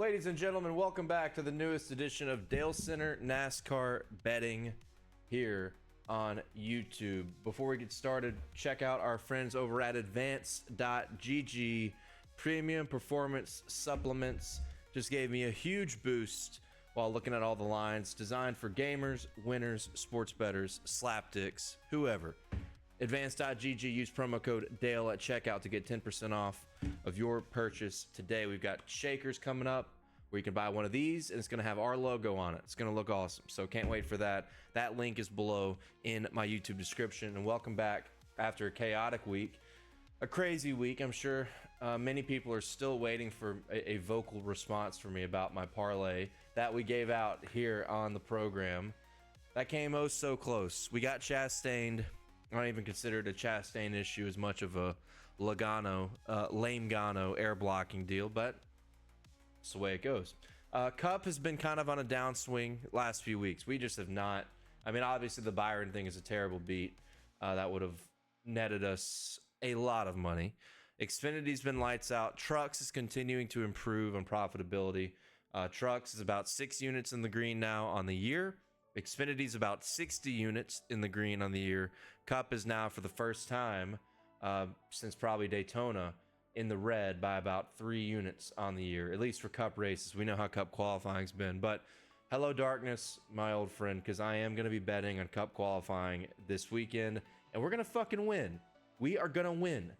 Ladies and gentlemen, welcome back to the newest edition of DALESCENTER NASCAR betting here on YouTube. Before we get started, check out our friends over at advance.gg. Premium performance supplements just gave me a huge boost while looking at all the lines. Designed for gamers, winners, sports bettors, slapdicks, whoever. Advance.gg, use promo code DALE at checkout to get 10% off of your purchase today. We've got shakers coming up where you can buy one of these and it's going to have our logo on it. It's going to look awesome. So can't wait for that. That link is below in my YouTube description. And welcome back after a chaotic week, a crazy week. I'm sure many people are still waiting for a vocal response from me about my parlay that we gave out here on the program. That came oh so close. We got Chastained. I don't even consider it a Chastain issue as much of a lame Gano air blocking deal, but it's the way it goes. Cup has been kind of on a downswing last few weeks. We just have not. I mean, obviously the Byron thing is a terrible beat. That would have netted us a lot of money. Xfinity's been lights out. Trucks is continuing to improve on profitability. Trucks is about 6 units in the green now on the year. Xfinity's about 60 units in the green on the year. Cup is now, for the first time since probably Daytona, in the red by about 3 units on the year, at least for Cup races. We know how Cup qualifying's been, but hello darkness, my old friend, because I am going to be betting on Cup qualifying this weekend, and we're going to fucking win. We are going to win.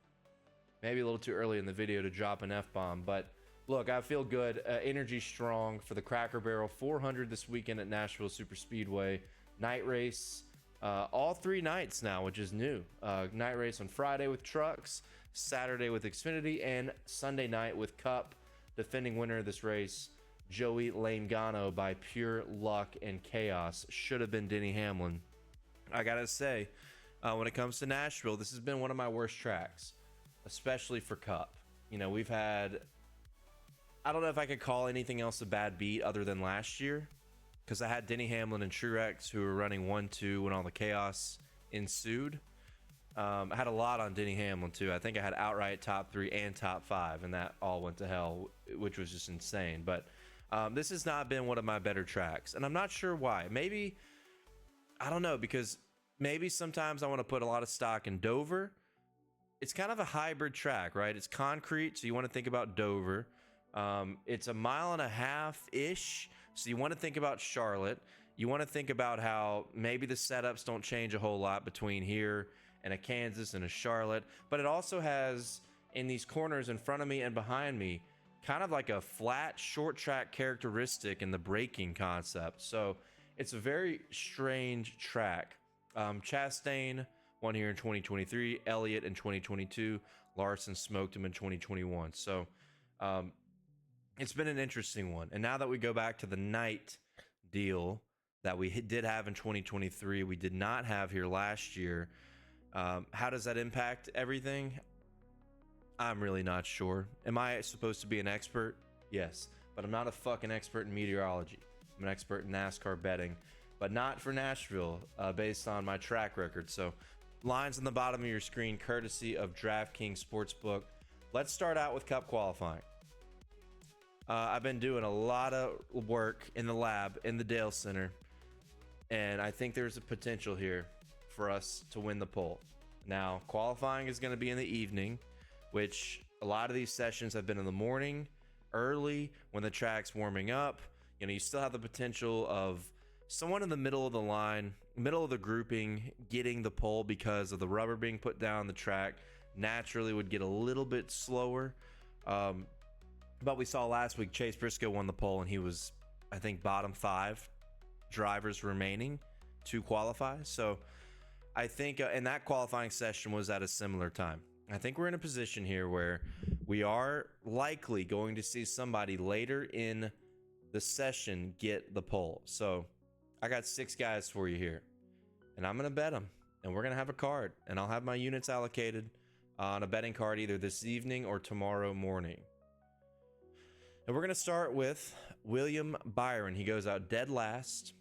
Maybe a little too early in the video to drop an F-bomb, but look, I feel good. Energy strong for the Cracker Barrel 400 this weekend at Nashville Superspeedway. Night race, all 3 nights now, which is new. Night race on Friday with Trucks, Saturday with Xfinity, and Sunday night with Cup. Defending winner of this race, Joey Lame-Gano, by pure luck and chaos. Should have been Denny Hamlin. I gotta say, when it comes to Nashville, this has been one of my worst tracks, especially for Cup. You know, we've had, I don't know if I could call anything else a bad beat other than last year, because I had Denny Hamlin and Truex who were running 1-2 when all the chaos ensued. I had a lot on Denny Hamlin too. I think I had outright top 3 and top 5, and that all went to hell, which was just insane. But this has not been one of my better tracks, and I'm not sure why. Maybe, I don't know, because maybe sometimes I want to put a lot of stock in Dover. It's kind of a hybrid track, right? It's concrete, so you want to think about Dover. It's a 1.5 miles-ish, so you want to think about Charlotte. You want to think about how maybe the setups don't change a whole lot between here and a Kansas and a Charlotte, but it also has, in these corners in front of me and behind me, kind of like a flat short track characteristic in the braking concept. So it's a very strange track. Chastain won here in 2023, Elliott in 2022, Larson smoked him in 2021. So it's been an interesting one. And now that we go back to the night deal that we did have in 2023, we did not have here last year. How does that impact everything? I'm really not sure. Am I supposed to be an expert? Yes, but I'm not a fucking expert in meteorology. I'm an expert in NASCAR betting, but not for Nashville, based on my track record. So lines on the bottom of your screen, courtesy of DraftKings Sportsbook. Let's start out with Cup qualifying. I've been doing a lot of work in the lab in the Dale Center, and I think there's a potential here for us to win the pole. Now, qualifying is going to be in the evening, which a lot of these sessions have been in the morning, early, when the track's warming up. You know, you still have the potential of someone in the middle of the line, middle of the grouping, getting the pole because of the rubber being put down the track. Naturally would get a little bit slower. But we saw last week Chase Briscoe won the pole, and he was, I think, bottom 5 drivers remaining to qualify. So I think, and that qualifying session was at a similar time. I think we're in a position here where we are likely going to see somebody later in the session get the pole. So I got 6 guys for you here, and I'm going to bet them, and we're going to have a card, and I'll have my units allocated on a betting card either this evening or tomorrow morning. And we're going to start with William Byron. He goes out dead last.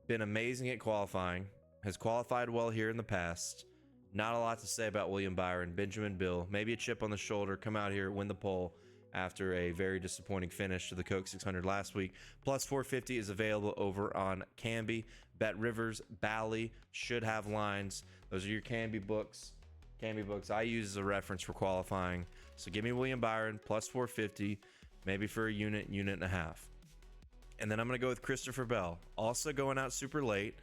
Been amazing at qualifying. Has qualified well here in the past. Not a lot to say about William Byron. Benjamin Bill, maybe a chip on the shoulder. Come out here, win the pole. after a very disappointing finish to the Coke 600 last week. Plus 450 is available over on Canby. Bet Rivers, Bally should have lines. Those are your Canby books. Canby books I use as a reference for qualifying. So give me William Byron plus 450, maybe for a unit and a half. And then I'm going to go with Christopher Bell, also going out super late.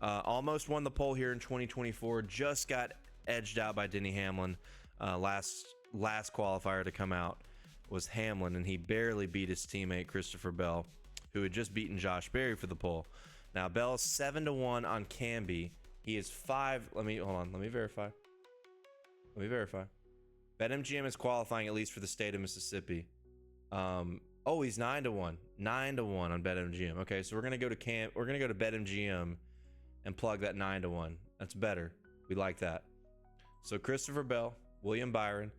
Almost won the pole here in 2024. Just got edged out by Denny Hamlin. Last qualifier to come out was Hamlin, and he barely beat his teammate Christopher Bell, who had just beaten Josh Berry for the pole. Now Bell's 7-1 on Canby. He is 5. Let me verify. BetMGM is qualifying at least for the state of Mississippi. Oh, he's 9-1. 9-1 on BetMGM. Okay, so we're gonna go to BetMGM and plug that 9-1. That's better. We like that. So Christopher Bell, William Byron,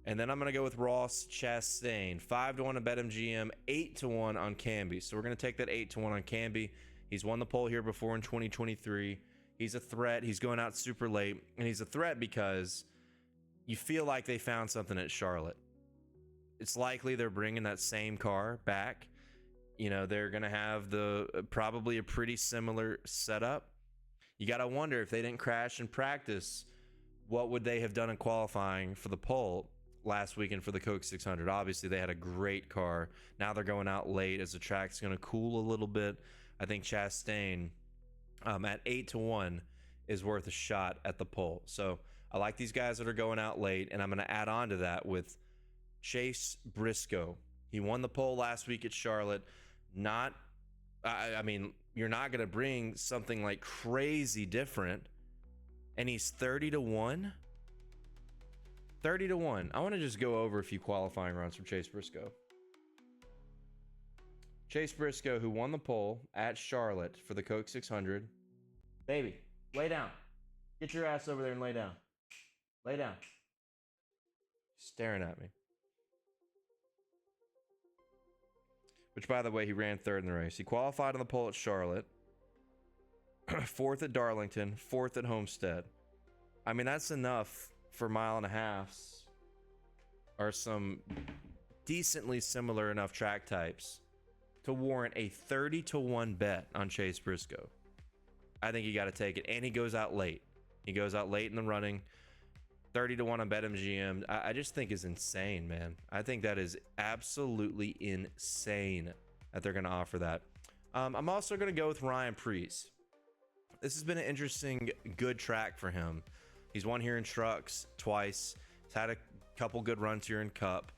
and then I'm gonna go with Ross Chastain. 5-1 on BetMGM, 8-1 on Canby. So we're gonna take that 8-1 on Canby. He's won the pole here before in 2023. He's a threat. He's going out super late, and he's a threat because you feel like they found something at Charlotte. It's likely they're bringing that same car back. You know, they're going to have probably a pretty similar setup. You got to wonder, if they didn't crash in practice, what would they have done in qualifying for the pole last weekend for the Coke 600? Obviously, they had a great car. Now they're going out late as the track's going to cool a little bit. I think Chastain at 8-1 is worth a shot at the pole. So I like these guys that are going out late, and I'm going to add on to that with Chase Briscoe. He won the pole last week at Charlotte. I mean, you're not going to bring something like crazy different, and he's 30-1. 30-1. I want to just go over a few qualifying runs from Chase Briscoe. Chase Briscoe, who won the pole at Charlotte for the Coke 600. Baby, lay down. Get your ass over there and lay down. Lay down. Staring at me. Which, by the way, he ran third in the race. He qualified on the pole at Charlotte, fourth at Darlington, fourth at Homestead. I mean, that's enough for mile and a halves or some decently similar enough track types to warrant a 30-1 bet on Chase Briscoe. I think you got to take it. And he goes out late. He goes out late in the running. 30-1 on BetMGM, I just think is insane, man. I think that is absolutely insane that they're going to offer that. I'm also going to go with Ryan Preece. This has been an interesting, good track for him. He's won here in trucks twice. He's had a couple good runs here in Cup.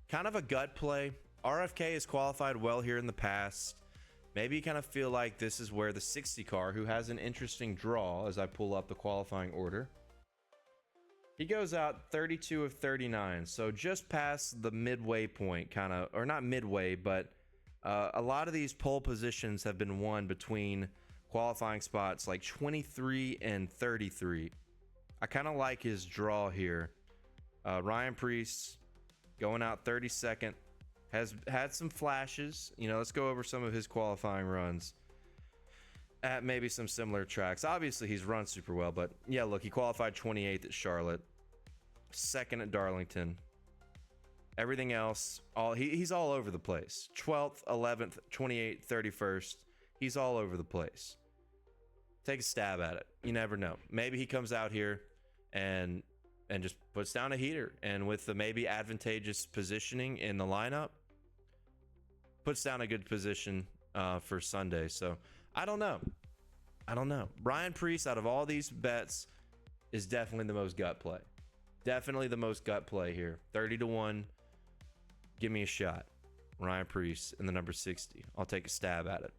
Kind of a gut play. RFK has qualified well here in the past. Maybe you kind of feel like this is where the 60 car, who has an interesting draw as I pull up the qualifying order, he goes out 32 of 39, so just past the midway point, kind of, or not midway, but a lot of these pole positions have been won between qualifying spots like 23 and 33. I kind of like his draw here. Ryan Preece going out 32nd, has had some flashes. You know, let's go over some of his qualifying runs at maybe some similar tracks. Obviously, he's run super well, but yeah, look, he qualified 28th at Charlotte, 2nd at Darlington. Everything else, he's all over the place. 12th, 11th, 28th, 31st. He's all over the place. Take a stab at it. You never know. Maybe he comes out here and just puts down a heater, and with the maybe advantageous positioning in the lineup, puts down a good position for Sunday. So I don't know. Ryan Preece, out of all these bets, is definitely the most gut play. Definitely the most gut play here. 30-1. Give me a shot. Ryan Preece in the number 60. I'll take a stab at it.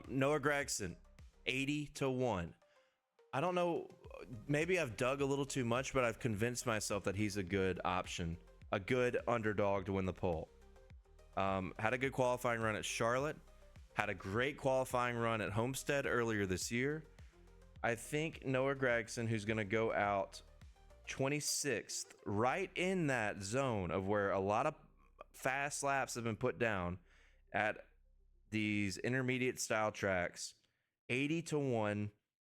Noah Gragson, 80-1. I don't know. Maybe I've dug a little too much, but I've convinced myself that he's a good option, a good underdog to win the pole. Had a good qualifying run at Charlotte. Had a great qualifying run at Homestead earlier this year. I think Noah Gragson, who's going to go out 26th, right in that zone of where a lot of fast laps have been put down at these intermediate style tracks, 80-1.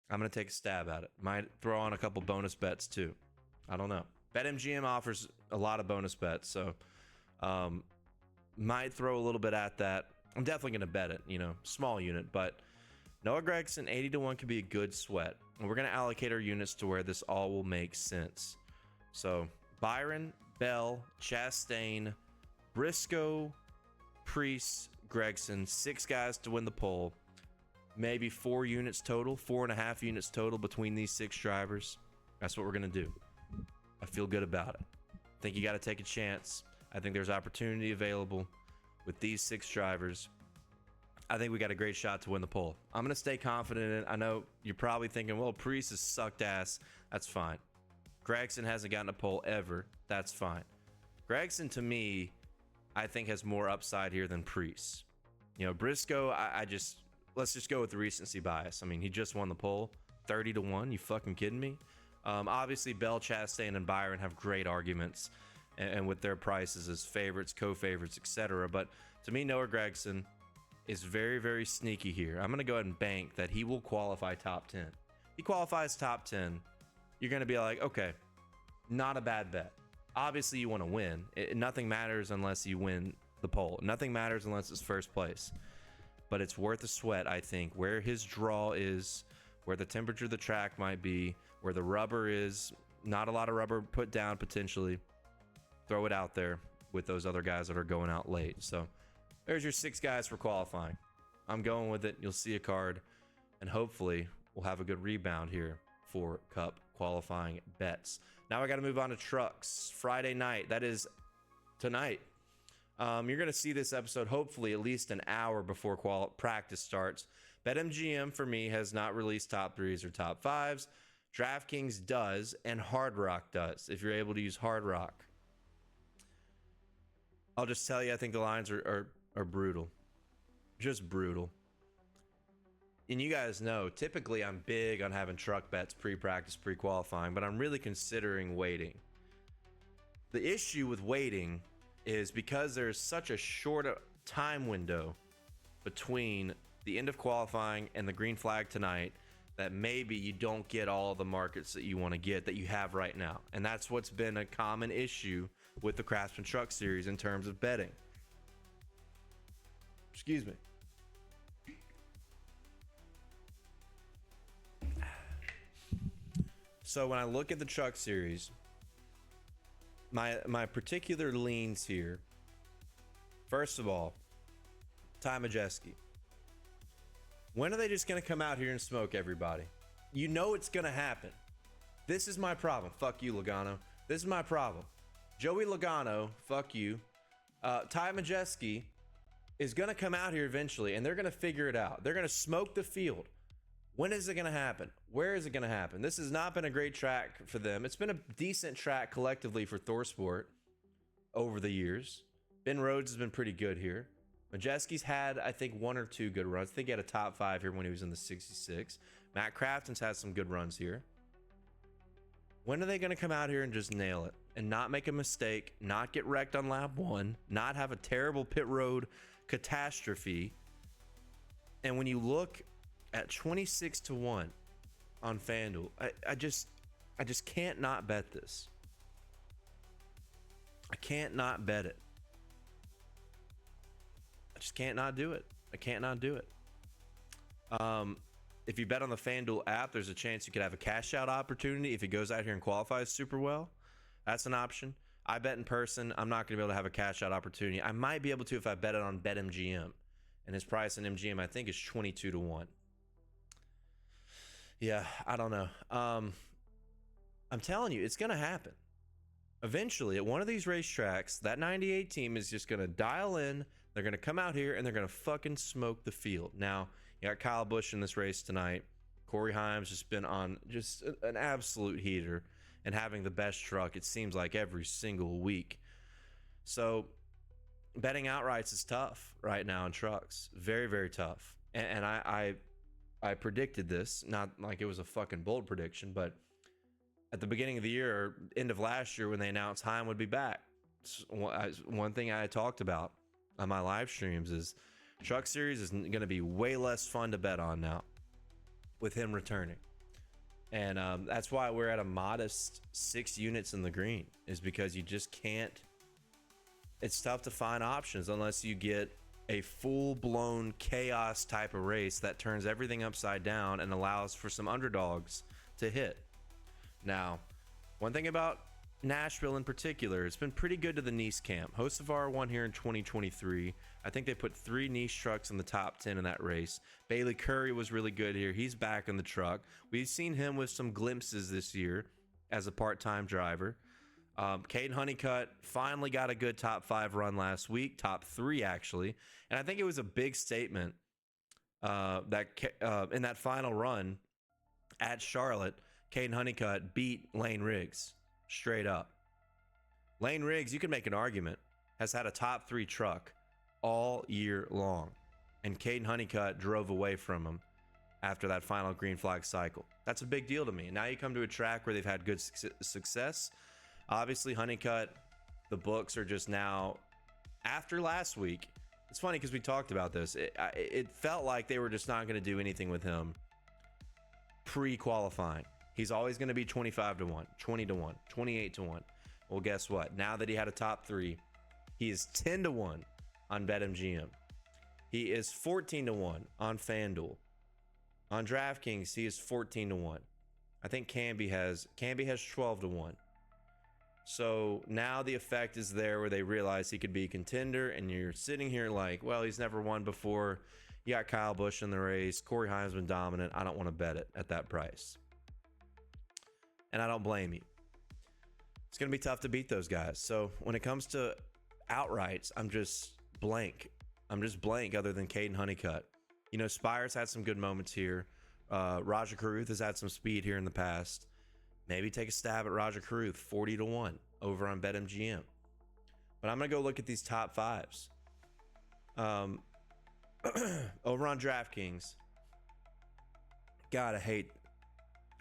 I'm going to take a stab at it. Might throw on a couple bonus bets too. I don't know. BetMGM offers a lot of bonus bets, so Might throw a little bit at that. I'm definitely going to bet it, small unit, but Noah Gragson 80 to 1 could be a good sweat. And we're going to allocate our units to where this all will make sense. So Byron, Bell, Chastain, Briscoe, Priest, Gregson, 6 guys to win the pole. Maybe 4 units total, 4.5 units total between these 6 drivers. That's what we're going to do. I feel good about it. I think you got to take a chance. I think there's opportunity available with these 6 drivers. I think we got a great shot to win the pole. I'm going to stay confident in it. I know you're probably thinking, well, Priest has sucked ass. That's fine. Gragson hasn't gotten a pole ever. That's fine. Gragson, to me, I think has more upside here than Priest. Briscoe, let's just go with the recency bias. I mean, he just won the pole 30 to 1. You fucking kidding me? Obviously, Bell, Chastain, and Byron have great arguments and with their prices as favorites, co-favorites, etc. But to me, Noah Gragson is very, very sneaky here. I'm going to go ahead and bank that he will qualify top 10. He qualifies top 10. You're going to be like, okay, not a bad bet. Obviously, you want to win. Nothing matters unless you win the pole. Nothing matters unless it's first place. But it's worth a sweat, I think, where his draw is, where the temperature of the track might be, where the rubber is. Not a lot of rubber put down potentially. Throw it out there with those other guys that are going out late. So there's your 6 guys for qualifying. I'm going with it. You'll see a card, and hopefully we'll have a good rebound here for Cup qualifying bets. Now I got to move on to trucks. Friday night, that is tonight. You're going to see this episode hopefully at least an hour before practice starts. BetMGM for me has not released top 3s or top 5s. DraftKings does, and Hard Rock does, if you're able to use Hard Rock. I'll just tell you, I think the lines are brutal. Just brutal. And you guys know, typically I'm big on having truck bets pre-practice, pre-qualifying, but I'm really considering waiting. The issue with waiting is because there's such a short time window between the end of qualifying and the green flag tonight that maybe you don't get all the markets that you want to get that you have right now. And that's what's been a common issue with the Craftsman Truck Series in terms of betting. Excuse me. So when I look at the Truck Series, my particular leans here, first of all, Ty Majeski. When are they just going to come out here and smoke everybody? You know it's going to happen. This is my problem. Fuck you, Logano. This is my problem. Joey Logano, fuck you. Ty Majeski is going to come out here eventually, and they're going to figure it out. They're going to smoke the field. When is it going to happen? Where is it going to happen? This has not been a great track for them. It's been a decent track collectively for ThorSport over the years. Ben Rhodes has been pretty good here. Majeski's had, I think, 1 or 2 good runs. I think he had a top 5 here when he was in the 66. Matt Crafton's had some good runs here. When are they going to come out here and just nail it and not make a mistake, not get wrecked on lap 1, not have a terrible pit road catastrophe? And when you look at 26 to 1 on FanDuel, I just can't not bet this. I can't not bet it. I just can't not do it. I can't not do it. If you bet on the FanDuel app, there's a chance you could have a cash out opportunity if he goes out here and qualifies super well. That's an option. I bet in person, I'm not going to be able to have a cash out opportunity. I might be able to if I bet it on BetMGM. And his price in MGM, I think, is 22 to 1. Yeah, I don't know. I'm telling you, it's going to happen. Eventually, at one of these racetracks, that 98 team is just going to dial in. They're going to come out here, and they're going to fucking smoke the field. Now, you got Kyle Busch in this race tonight. Corey Himes just been on just an absolute heater and having the best truck, it seems like, every single week. So betting outrights is tough right now in trucks. Very, very tough. And I predicted this, not like it was a fucking bold prediction, but at the beginning of the year, or end of last year, when they announced Heim would be back, one thing I talked about on my live streams is Truck Series is going to be way less fun to bet on now with him returning. And that's why we're at a modest 6 units in the green, is because you just can't it's tough to find options unless you get a full-blown chaos type of race that turns everything upside down and allows for some underdogs to hit. Now, one thing about Nashville in particular, it's been pretty good to the Nice camp. Hocevar won here in 2023. I think they put 3 Nice trucks in the top 10 in that race. Bailey Curry was really good here. He's back in the truck. We've seen him with some glimpses this year as a part-time driver. Caden Honeycutt finally got a good top 5 run last week, top 3 actually, and I think it was a big statement that in that final run at Charlotte, Caden Honeycutt beat Lane Riggs straight up. Lane Riggs, you can make an argument, has had a top 3 truck all year long, and Caden Honeycutt drove away from him after that final green flag cycle. That's a big deal to me. Now you come to a track where they've had good success. Obviously, Honeycutt, the books are just now, after last week, it's funny because we talked about this. It felt like they were just not going to do anything with him pre-qualifying. He's always going to be 25 to 1, 20 to 1, 28 to 1. Well, guess what? Now that he had a top 3, he is 10 to 1 on BetMGM. He is 14 to 1 on FanDuel. On DraftKings, he is 14 to 1. I think Canby has 12 to 1. So now the effect is there where they realize he could be a contender, and you're sitting here like, well, he's never won before. You got Kyle Busch in the race. Corey Heim's been dominant. I don't want to bet it at that price. And I don't blame you. It's going to be tough to beat those guys. So when it comes to outrights, I'm just blank. I'm just blank other than Caden Honeycutt. You know, Spire's had some good moments here. Roger Carruth has had some speed here in the past. Maybe take a stab at Roger Carruth, 40 to 1 over on BetMGM. But I'm going to go look at these top 5s. Over on DraftKings. God, I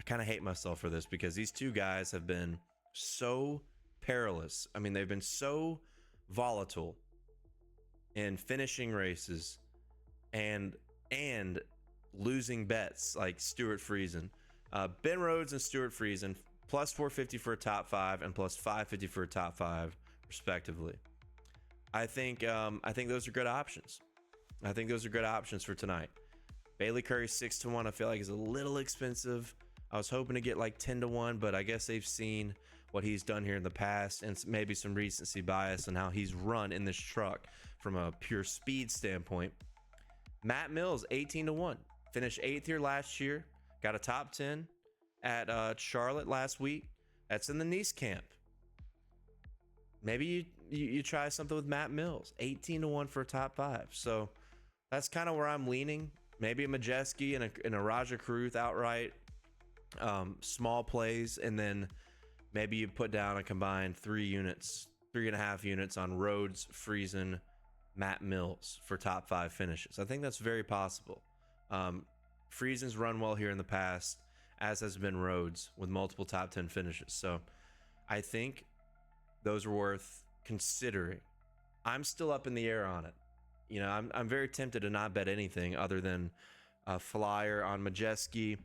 kind of hate myself for this because these two guys have been so perilous. I mean, they've been so volatile in finishing races and losing bets like Stuart Friesen. Ben Rhodes and Stuart Friesen, plus 450 for a top 5 and plus 550 for a top 5, respectively. I think those are good options. I think those are good options for tonight. Bailey Curry 6 to 1. I feel like is a little expensive. I was hoping to get like 10 to 1, but I guess they've seen what he's done here in the past and maybe some recency bias and how he's run in this truck from a pure speed standpoint. Matt Mills 18 to 1. Finished 8th here last year. Got a top 10 at Charlotte last week. That's in the Nice camp. Maybe you try something with Matt Mills. 18 to 1 for a top 5. So that's kind of where I'm leaning. Maybe a Majeski and a Roger Carruth outright. Small plays, and then maybe you put down a combined 3.5 units on Rhodes, Friesen, Matt Mills for top 5 finishes. I think that's very possible. Friesen's run well here in the past, as has been Rhodes with multiple top 10 finishes. So I think those are worth considering. I'm still up in the air on it. You know, I'm very tempted to not bet anything other than a flyer on Majeski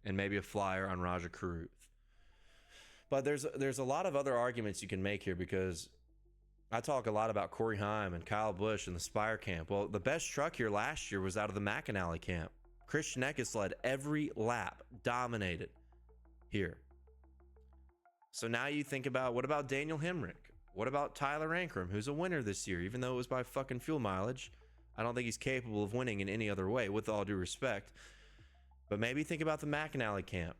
and maybe a flyer on Roger Carruth. But there's a lot of other arguments you can make here because I talk a lot about Corey Heim and Kyle Busch and the Spire camp. Well, the best truck here last year was out of the McAnally camp. Christian Eckes led every lap, dominated here. So now you think about, what about Daniel Hemrick? What about Tyler Ankrum, who's a winner this year, even though it was by fucking fuel mileage? I don't think he's capable of winning in any other way, with all due respect. But maybe think about the McAnally camp.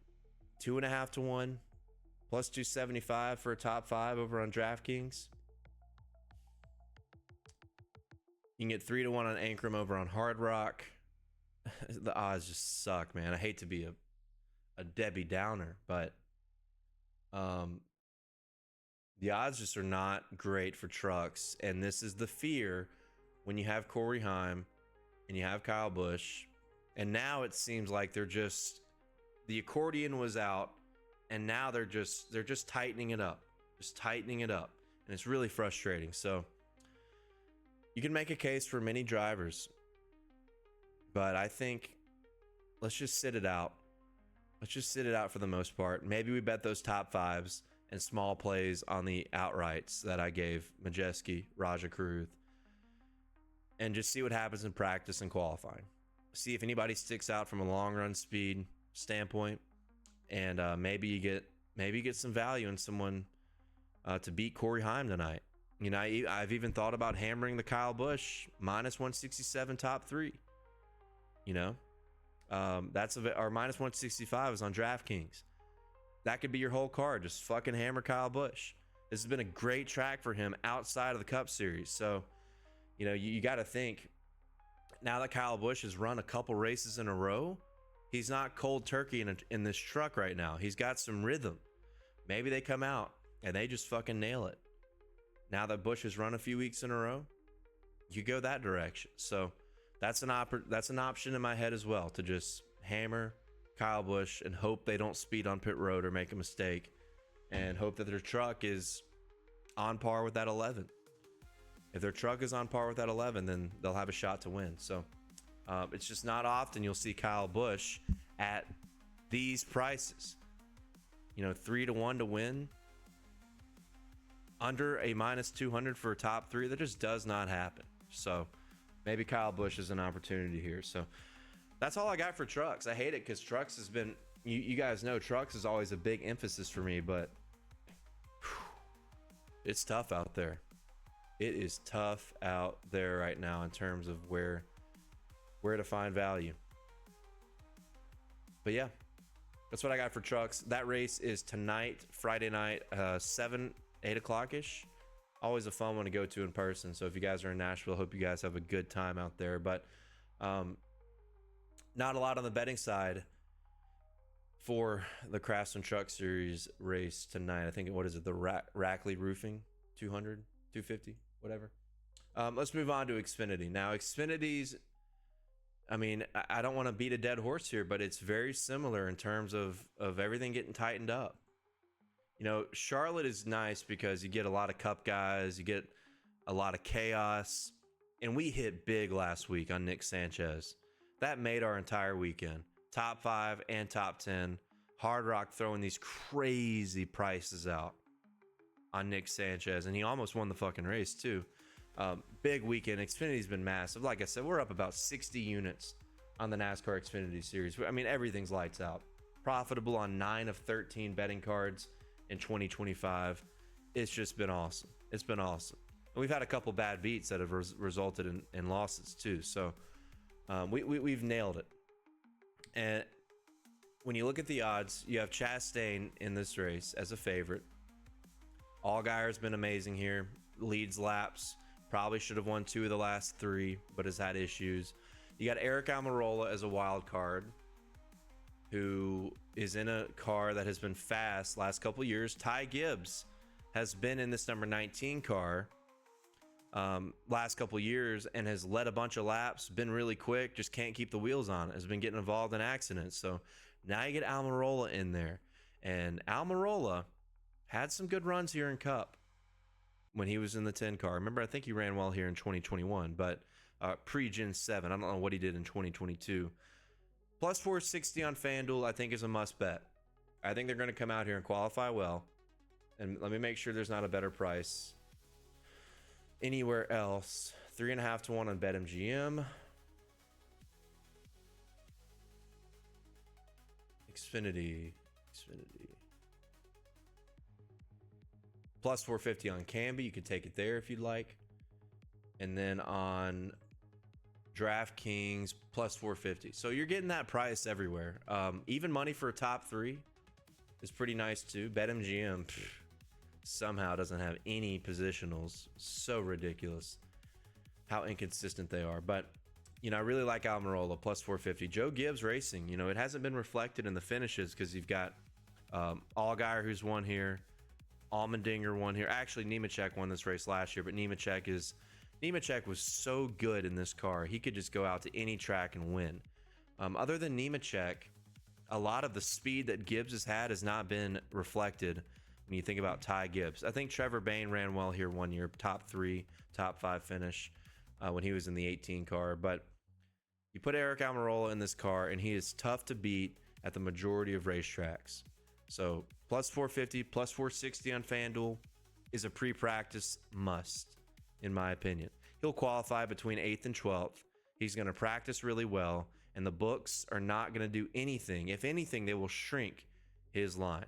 2.5 to 1, plus 275 for a top 5 over on DraftKings. You can get 3 to 1 on Ankrum over on Hard Rock. The odds just suck, man. I hate to be a Debbie Downer, but the odds just are not great for trucks. And this is the fear when you have Corey Heim and you have Kyle Busch. And now it seems like the accordion was out, and now they're just tightening it up. Just tightening it up. And it's really frustrating. So you can make a case for many drivers, but I think let's just sit it out. Let's just sit it out for the most part. Maybe we bet those top 5s and small plays on the outrights that I gave Majeski, Raja Karuth, and just see what happens in practice and qualifying. See if anybody sticks out from a long run speed standpoint, and maybe you get some value in someone to beat Corey Heim tonight. You know, I've even thought about hammering the Kyle Busch minus 167 top 3. You know, that's our minus 165 is on DraftKings. That could be your whole card. Just fucking hammer Kyle Busch. This has been a great track for him outside of the Cup Series. So, you know, you got to think, now that Kyle Busch has run a couple races in a row, he's not cold turkey in this truck right now. He's got some rhythm. Maybe they come out and they just fucking nail it. Now that Busch has run a few weeks in a row, you go that direction. So that's an option in my head as well, to just hammer Kyle Busch and hope they don't speed on pit road or make a mistake, and hope that their truck is on par with that 11. If their truck is on par with that 11, then they'll have a shot to win. So it's just not often you'll see Kyle Busch at these prices. You know, 3-1 to win, under a minus 200 for a top 3. That just does not happen. So maybe Kyle Busch is an opportunity here. So that's all I got for trucks. I hate it because trucks has been, you guys know, trucks is always a big emphasis for me, but it's tough out there. It is tough out there right now in terms of where to find value. But yeah, that's what I got for trucks. That race is tonight, Friday night, 8 o'clock-ish. Always a fun one to go to in person. So if you guys are in Nashville, hope you guys have a good time out there. But not a lot on the betting side for the Craftsman Truck Series race tonight. I think, what is it, the Rackley Roofing 200, 250, whatever. Let's move on to Xfinity. Now, Xfinity's, I mean, I don't want to beat a dead horse here, but it's very similar in terms of everything getting tightened up. You know, Charlotte is nice because you get a lot of Cup guys, you get a lot of chaos, and we hit big last week on Nick Sanchez. That made our entire weekend. Top 5 and top 10. Hard Rock throwing these crazy prices out on Nick Sanchez, and he almost won the fucking race too. Big weekend. Xfinity's been massive. Like I said, we're up about 60 units on the NASCAR Xfinity Series. I mean, everything's lights out. Profitable on 9 of 13 betting cards in 2025. It's just been awesome. It's been awesome. And we've had a couple bad beats that have resulted in losses too. So we've nailed it. And when you look at the odds, you have Chastain in this race as a favorite. Allgaier's been amazing here. Leads laps. Probably should have won 2 of the last 3, but has had issues. You got Eric Almirola as a wild card, who is in a car that has been fast last couple years. Ty Gibbs has been in this number 19 car last couple years and has led a bunch of laps, been really quick, just can't keep the wheels on, has been getting involved in accidents. So now you get Almirola in there, and Almirola had some good runs here in Cup when he was in the 10 car. Remember, I think he ran well here in 2021, but pre-Gen 7, I don't know what he did in 2022. Plus 460 on FanDuel, I think, is a must bet. I think they're going to come out here and qualify well. And let me make sure there's not a better price anywhere else. 3.5 to 1 on BetMGM. Xfinity. Plus 450 on Canby. You could take it there if you'd like. And then on DraftKings, plus 450. So you're getting that price everywhere. Even money for a top 3 is pretty nice too. BetMGM somehow doesn't have any positionals. So ridiculous how inconsistent they are. But, you know, I really like Almirola, plus 450. Joe Gibbs Racing, you know, it hasn't been reflected in the finishes because you've got Allgaier, who's won here. Allmendinger won here. Actually, Nemechek won this race last year, but Nemechek was so good in this car. He could just go out to any track and win. Other than Nemechek, a lot of the speed that Gibbs has had has not been reflected when you think about Ty Gibbs. I think Trevor Bayne ran well here one year, top 3, top 5 finish when he was in the 18 car. But you put Eric Almirola in this car, and he is tough to beat at the majority of racetracks. So plus 450, plus 460 on FanDuel is a pre-practice must, in my opinion. He'll qualify between 8th and 12th. He's going to practice really well, and the books are not going to do anything. If anything, they will shrink his line.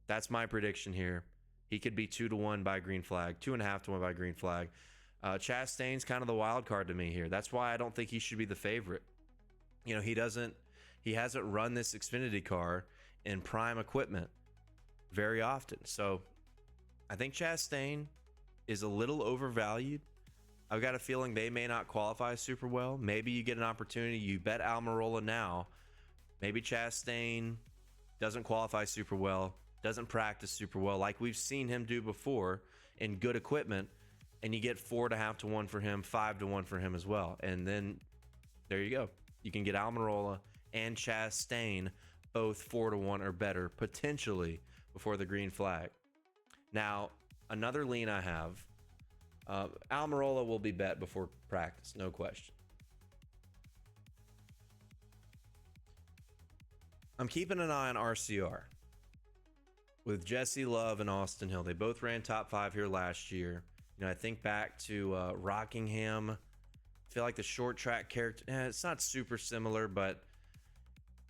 That's my prediction here. He could be 2-1 by green flag, 2.5 to 1 by green flag. Chastain's kind of the wild card to me here. That's why I don't think he should be the favorite. You know, he hasn't run this Xfinity car in prime equipment very often. So I think Chastain is a little overvalued. I've got a feeling they may not qualify super well. Maybe you get an opportunity. You bet Almirola now. Maybe Chastain doesn't qualify super well, doesn't practice super well like we've seen him do before in good equipment, and you get 4.5 to 1 for him, 5 to 1 for him as well. And then there you go. You can get Almirola and Chastain both 4 to 1 or better potentially before the green flag. Now, another lean I have, Almirola will be bet before practice, no question. I'm keeping an eye on RCR with Jesse Love and Austin Hill. They both ran top 5 here last year. You know, I think back to Rockingham. I feel like the short track character, it's not super similar, but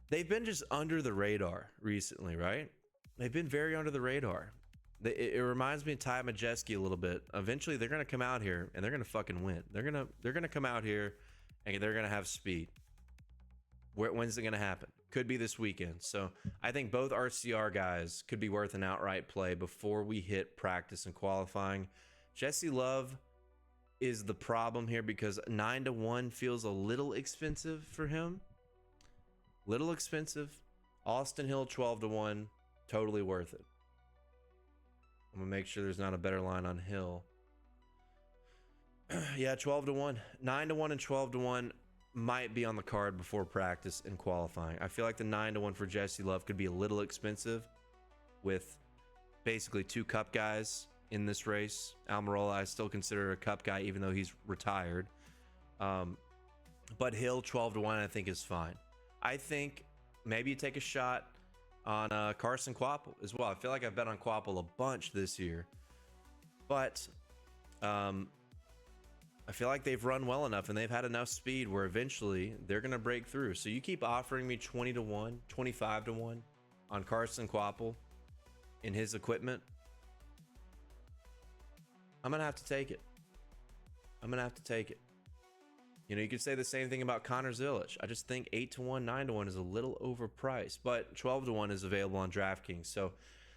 they've been just under the radar recently, right? They've been very under the radar. It reminds me of Ty Majeski a little bit. Eventually, they're going to come out here and they're going to fucking win. They're gonna come out here and they're going to have speed. When's it going to happen? Could be this weekend. So I think both RCR guys could be worth an outright play before we hit practice and qualifying. Jesse Love is the problem here because 9 to 1 feels a little expensive for him. Little expensive. Austin Hill 12 to 1, totally worth it. I'm gonna make sure there's not a better line on Hill. Yeah, 12 to 1, 9 to 1, and 12 to 1 might be on the card before practice and qualifying. I feel like the 9 to 1 for Jesse Love could be a little expensive with basically 2 Cup guys in this race. Almirola, I still consider a Cup guy even though he's retired. But Hill 12 to 1, I think is fine. I think maybe you take a shot on Carson Kvapil as well. I feel like I've bet on Kvapil a bunch this year, but I feel like they've run well enough and they've had enough speed where eventually they're going to break through. So you keep offering me 20 to 1, 25 to 1 on Carson Kvapil in his equipment. I'm going to have to take it. You know, you could say the same thing about Connor Zilisch. I just think 8 to 1, 9 to 1 is a little overpriced, but 12 to 1 is available on DraftKings. So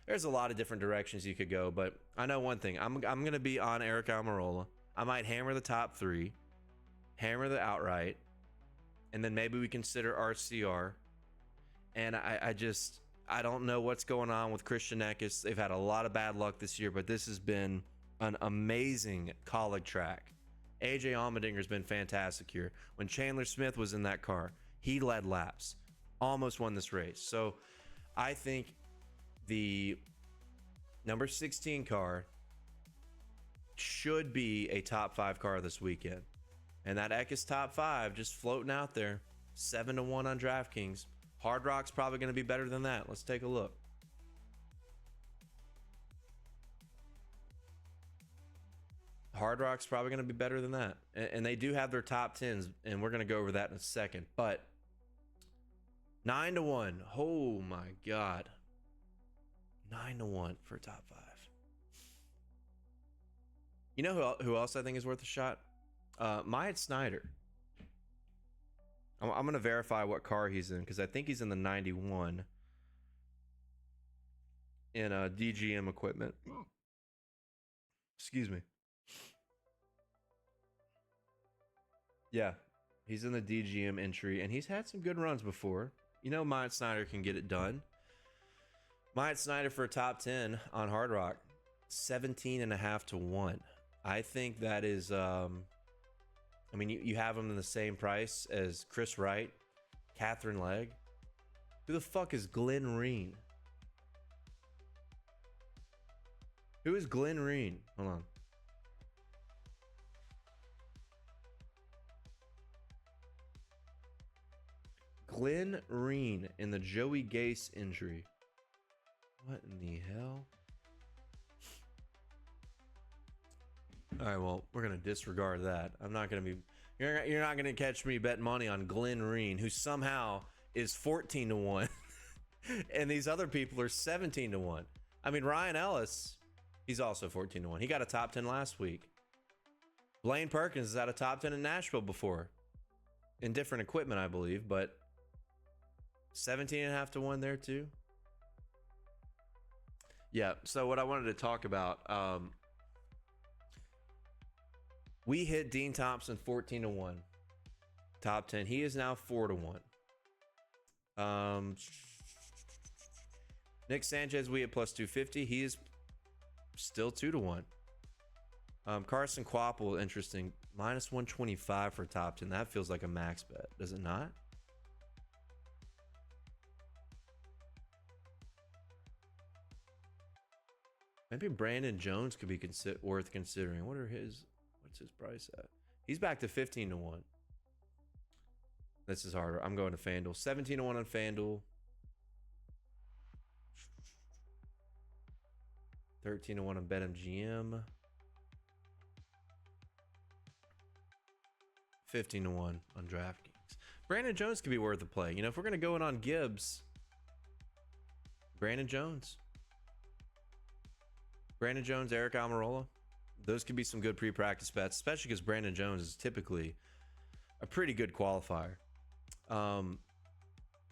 there's a lot of different directions you could go, but I know one thing. I'm going to be on Eric Almirola. I might hammer the top 3, hammer the outright, and then maybe we consider RCR. And I don't know what's going on with Christian Eckes. They've had a lot of bad luck this year, but this has been an amazing colleague track. AJ Allmendinger's been fantastic here. When Chandler Smith was in that car, he led laps, almost won this race. So I think the number 16 car should be a top 5 car this weekend. And that Eckes top 5 just floating out there, 7 to 1 on DraftKings. Hard Rock's probably going to be better than that. Let's take a look. Hard Rock's probably going to be better than that. And they do have their top 10s, and we're going to go over that in a second. But 9 to 1. Oh, my God. 9 to 1 for top 5. You know who else I think is worth a shot? Myatt Snider. I'm going to verify what car he's in because I think he's in the 91 in DGM equipment. Excuse me. Yeah, he's in the DGM entry, and he's had some good runs before. You know, Myatt Snider can get it done. Myatt Snider for a top 10 on Hard Rock, 17.5 to 1. I think that is, I mean, you have him in the same price as Chris Wright, Catherine Legg. Who the fuck is Glenn Reen? Who is Glenn Reen? Hold on. Glenn Reen in the Joey Gase injury. What in the hell? All right, well, we're gonna disregard that. I'm not gonna be. You're not gonna catch me betting money on Glenn Reen, who somehow is 14 to 1, and these other people are 17 to 1. I mean, Ryan Ellis, he's also 14 to 1. He got a top 10 last week. Blaine Perkins is at a top 10 in Nashville before, in different equipment, I believe, but 17.5 to 1 there too. Yeah. So what I wanted to talk about, we hit Dean Thompson 14 to 1, top 10. He is now 4 to 1. Nick Sanchez, we at plus 250. He is still 2 to 1. Carson Quapple, interesting, minus 125 for top 10. That feels like a max bet, does it not? Maybe Brandon Jones could be worth considering. What's his price at? He's back to 15 to 1. This is harder. I'm going to FanDuel. 17 to 1 on FanDuel. 13 to 1 on BetMGM. 15 to 1 on DraftKings. Brandon Jones could be worth a play. You know, if we're going to go in on Gibbs, Brandon Jones, Eric Almirola, those could be some good pre-practice bets, especially because Brandon Jones is typically a pretty good qualifier.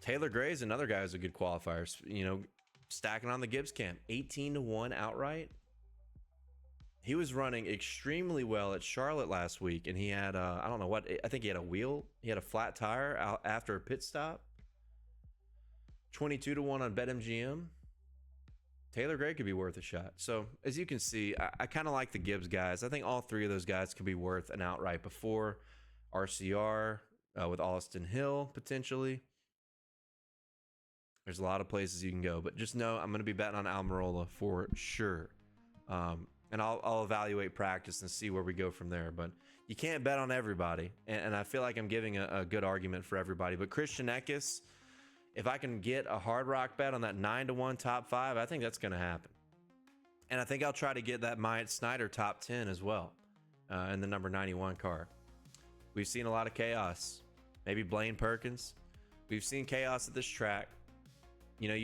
Taylor Gray is another guy who's a good qualifier. You know, stacking on the Gibbs camp, 18 to 1 outright. He was running extremely well at Charlotte last week, and he had I don't know what, I think he had a flat tire out after a pit stop. 22 to 1 on BetMGM. Taylor Gray could be worth a shot. So as you can see, I kind of like the Gibbs guys. I think all three of those guys could be worth an outright before RCR with Austin Hill potentially. There's a lot of places you can go, but just know I'm going to be betting on Almirola for sure. And I'll evaluate practice and see where we go from there. But you can't bet on everybody, and I feel like I'm giving a good argument for everybody. But Christian Eckes, if I can get a hard rock bet on that 9 to 1 top 5, I think that's going to happen. And I think I'll try to get that Myatt Snyder top 10 as well in the number 91 car. We've seen a lot of chaos. Maybe Blaine Perkins. We've seen chaos at this track. You know,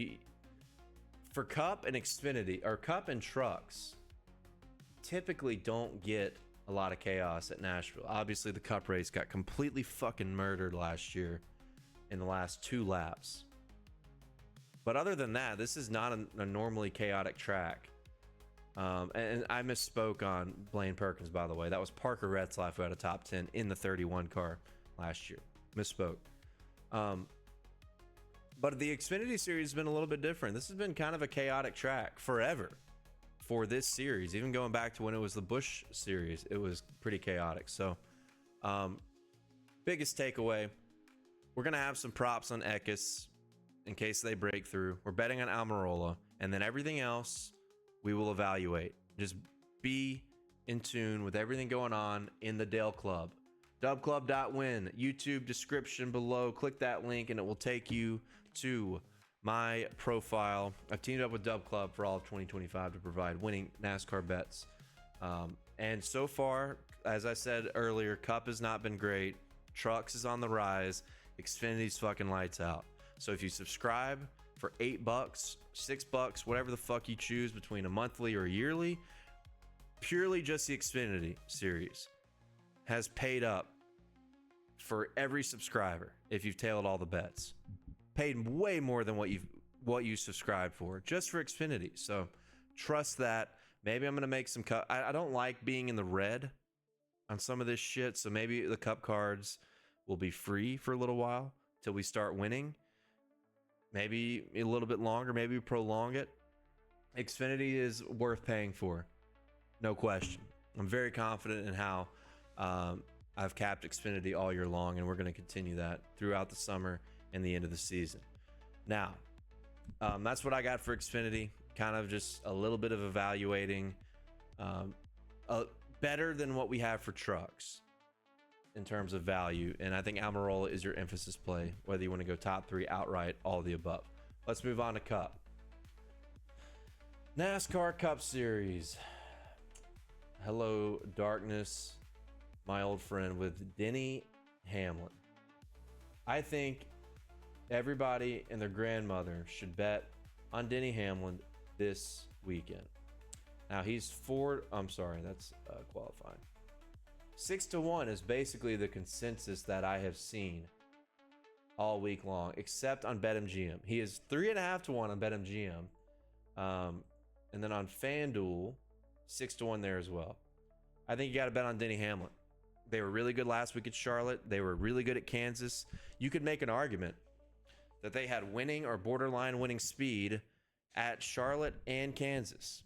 for Cup and Xfinity, or Cup and trucks, typically don't get a lot of chaos at Nashville. Obviously, the Cup race got completely fucking murdered last year in the last 2 laps. But other than that, this is not a normally chaotic track. And I misspoke on Blaine Perkins, by the way. That was Parker Retzlaff who had a top 10 in the 31 car last year. Misspoke. But the Xfinity series has been a little bit different. This has been kind of a chaotic track forever for this series. Even going back to when it was the Busch series, it was pretty chaotic. So, biggest takeaway, we're going to have some props on Eckes in case they break through. We're betting on Almirola, and then everything else we will evaluate. Just be in tune with everything going on in the Dale Club. Dubclub.win, YouTube description below. Click that link and it will take you to my profile. I've teamed up with Dub Club for all of 2025 to provide winning NASCAR bets. And so far, as I said earlier, Cup has not been great. Trucks is on the rise. Xfinity's fucking lights out. So if you subscribe for $8, $6, whatever the fuck you choose between a monthly or a yearly, purely just the Xfinity series has paid up for every subscriber if you've tailed all the bets. Paid way more than what you subscribed for just for Xfinity. So trust that. Maybe I'm gonna make some cut. I don't like being in the red on some of this shit, so maybe the Cup cards will be free for a little while till we start winning. Maybe a little bit longer, maybe prolong it. Xfinity is worth paying for, no question. I'm very confident in how I've capped Xfinity all year long, and we're going to continue that throughout the summer and the end of the season. Now, that's what I got for Xfinity. Kind of just a little bit of evaluating, better than what we have for trucks in terms of value. And I think Almirola is your emphasis play, whether you want to go top 3 outright, all of the above. Let's move on to Cup. NASCAR Cup Series. Hello, darkness, my old friend, with Denny Hamlin. I think everybody and their grandmother should bet on Denny Hamlin this weekend. Now he's that's qualifying. 6-1 is basically the consensus that I have seen all week long, except on BetMGM. He is 3.5 to 1 on BetMGM. And then on FanDuel, 6-1 there as well. I think you got to bet on Denny Hamlin. They were really good last week at Charlotte. They were really good at Kansas. You could make an argument that they had winning or borderline winning speed at Charlotte and Kansas.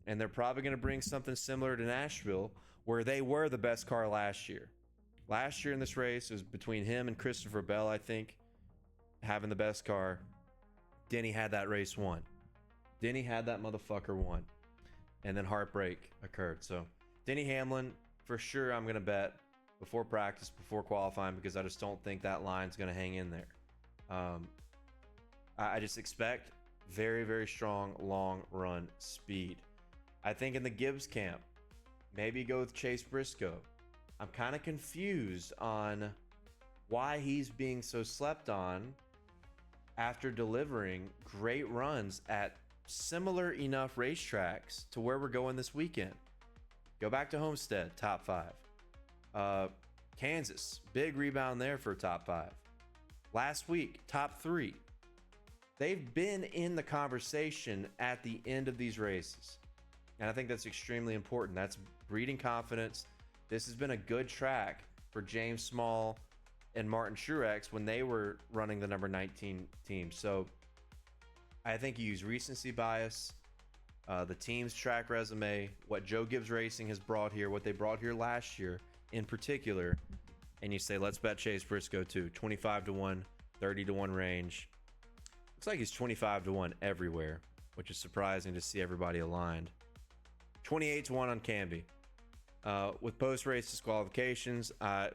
And they're probably going to bring something similar to Nashville, where they were the best car last year. Last year in this race, it was between him and Christopher Bell, I think, having the best car. Denny had that race won. Denny had that motherfucker won. And then heartbreak occurred. So Denny Hamlin, for sure, I'm going to bet before practice, before qualifying, because I just don't think that line's going to hang in there. I just expect very, very strong long run speed. I think in the Gibbs camp, maybe go with Chase Briscoe. I'm kind of confused on why he's being so slept on after delivering great runs at similar enough racetracks to where we're going this weekend. Go back to Homestead, top 5. Kansas, big rebound there for top 5. Last week, top 3. They've been in the conversation at the end of these races. And I think that's extremely important. That's breeding confidence. This has been a good track for James Small and Martin Truex when they were running the number 19 team. So I think you use recency bias, the team's track resume, what Joe Gibbs Racing has brought here, what they brought here last year in particular, and you say, let's bet Chase Briscoe too. 25 to 1, 30 to 1 range. Looks like he's 25 to 1 everywhere, which is surprising to see everybody aligned. 28 to 1 on Canby. With post-race disqualifications, not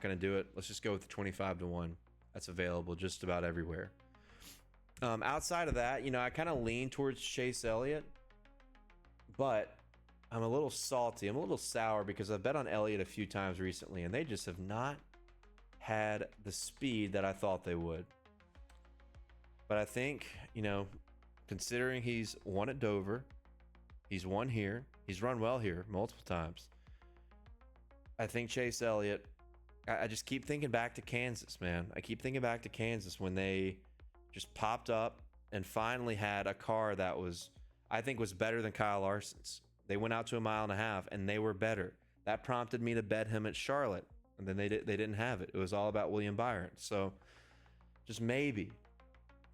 going to do it. Let's just go with the 25 to 1. That's available just about everywhere. Outside of that, I kind of lean towards Chase Elliott, but I'm a little salty. I'm a little sour because I've bet on Elliott a few times recently, and they just have not had the speed that I thought they would. But I think, considering he's won at Dover, he's won here, he's run well here multiple times. I think Chase Elliott, I just keep thinking back to Kansas, man. I keep thinking back to Kansas when they just popped up and finally had a car that I think was better than Kyle Larson's. They went out to 1.5 miles and they were better. That prompted me to bet him at Charlotte, and then they didn't have it. It was all about William Byron. So just maybe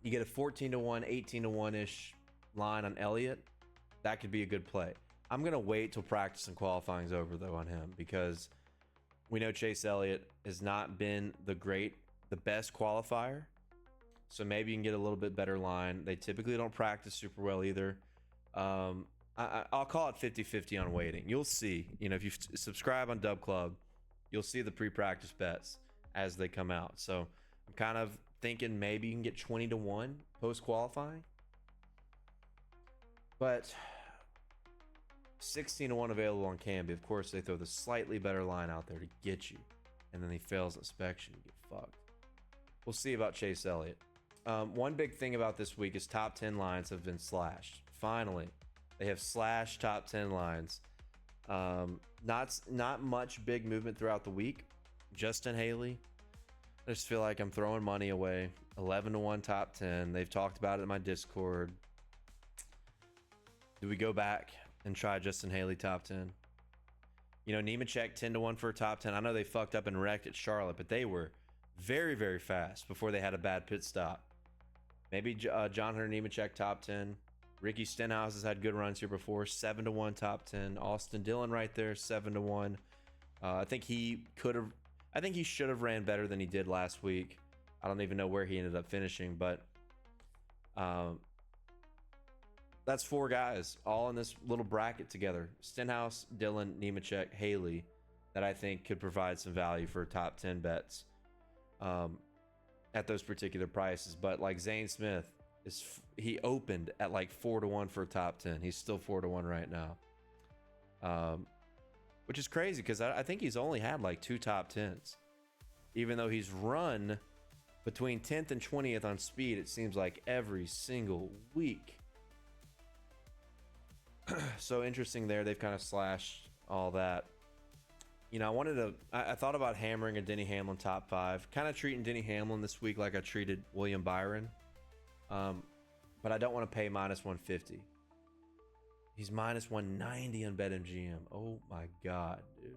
you get a 14 to 1, 18 to 1-ish line on Elliott. That could be a good play. I'm going to wait till practice and qualifying is over, though, on him, because we know Chase Elliott has not been the best qualifier. So maybe you can get a little bit better line. They typically don't practice super well either. I'll call it 50-50 on waiting. You'll see. If you subscribe on Dub Club, you'll see the pre-practice bets as they come out. So I'm kind of thinking maybe you can get 20 to 1 post-qualifying. But 16 to 1 available on Canby. Of course, they throw the slightly better line out there to get you. And then he fails inspection. You get fucked. We'll see about Chase Elliott. One big thing about this week is top 10 lines have been slashed. Finally, they have slashed top 10 lines. Not much big movement throughout the week. Justin Haley, I just feel like I'm throwing money away. 11 to 1 top 10. They've talked about it in my Discord. Do we go back and try Justin Haley top 10? Nemechek 10 to 1 for a top 10. I know they fucked up and wrecked at Charlotte, but they were very, very fast before they had a bad pit stop. Maybe John Hunter Nemechek top 10. Ricky Stenhouse has had good runs here before. 7 to 1 top 10. Austin Dillon right there, 7 to 1. I think he should have ran better than he did last week. I don't even know where he ended up finishing, but that's 4 guys all in this little bracket together. Stenhouse, Dillon, Nemechek, Haley, that I think could provide some value for top 10 bets at those particular prices. But like Zane Smith He opened at like 4-1 for a top 10. He's still 4-1 right now, which is crazy because I think he's only had like 2 top 10s, even though he's run between 10th and 20th on speed. It seems like every single week. So interesting there. They've kind of slashed all that. You know, I thought about hammering a Denny Hamlin top 5, kind of treating Denny Hamlin this week like I treated William Byron. But I don't want to pay minus 150. He's minus 190 on BetMGM. Oh my God, dude.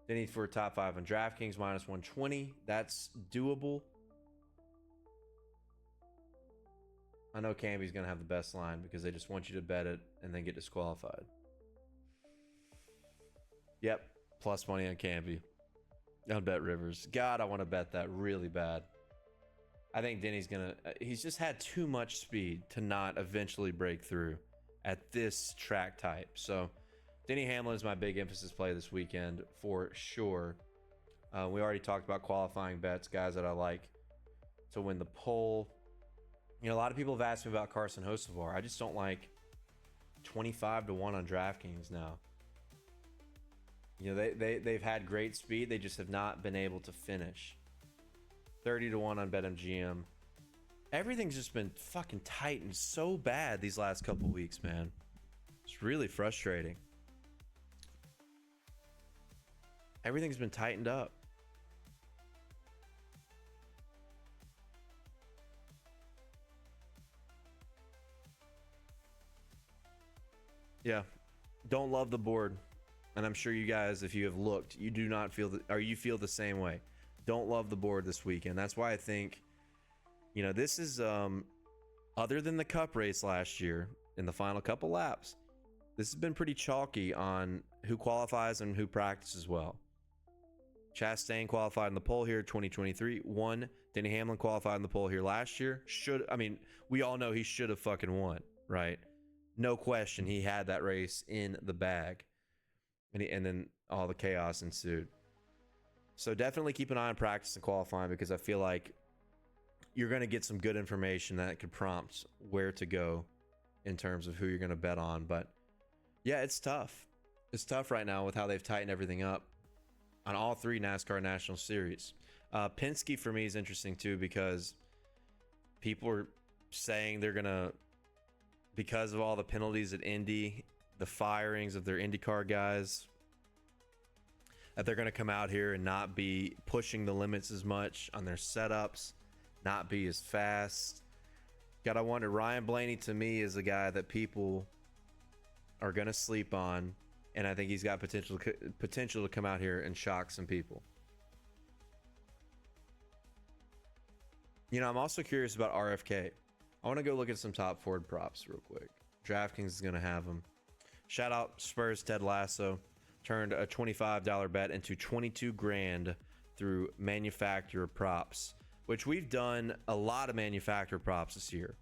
Denny for a top 5 on DraftKings, minus 120. That's doable. I know Camby's going to have the best line because they just want you to bet it and then get disqualified. Yep. Plus money on Camby. On Bet Rivers. God, I want to bet that really bad. I think Denny's going to... He's just had too much speed to not eventually break through at this track type. So, Denny Hamlin is my big emphasis play this weekend for sure. We already talked about qualifying bets, guys that I like to win the pole. You know, a lot of people have asked me about Carson Hocevar. I just don't like 25-1 on DraftKings now. You know, they've had great speed. They just have not been able to finish. 30-1 on BetMGM. Everything's just been fucking tight and so bad these last couple weeks, man. It's really frustrating. Everything's been tightened up. Yeah, don't love the board. And I'm sure you guys, if you have looked, you do not feel or you feel the same way. Don't love the board this weekend. That's why I think, you know, this is other than the Cup race last year in the final couple laps, this has been pretty chalky on who qualifies and who practices well. Chastain qualified in the pole here 2023, won. Denny Hamlin qualified in the pole here last year. We all know he should have fucking won, right? No question, he had that race in the bag. And then all the chaos ensued. So definitely keep an eye on practice and qualifying, because I feel like you're going to get some good information that could prompt where to go in terms of who you're going to bet on. But yeah, it's tough. It's tough right now with how they've tightened everything up on all 3 NASCAR National Series. Penske for me is interesting too, because people are saying they're going to, because of all the penalties at Indy, the firings of their IndyCar guys, that they're going to come out here and not be pushing the limits as much on their setups, not be as fast. Gotta wonder, Ryan Blaney to me is a guy that people are going to sleep on, and I think he's got potential to come out here and shock some people. You know, I'm also curious about RFK. I want to go look at some top Ford props real quick. DraftKings is going to have them. Shout out Spurs Ted Lasso. Turned a $25 bet into 22 grand through manufacturer props, which we've done a lot of manufacturer props this year.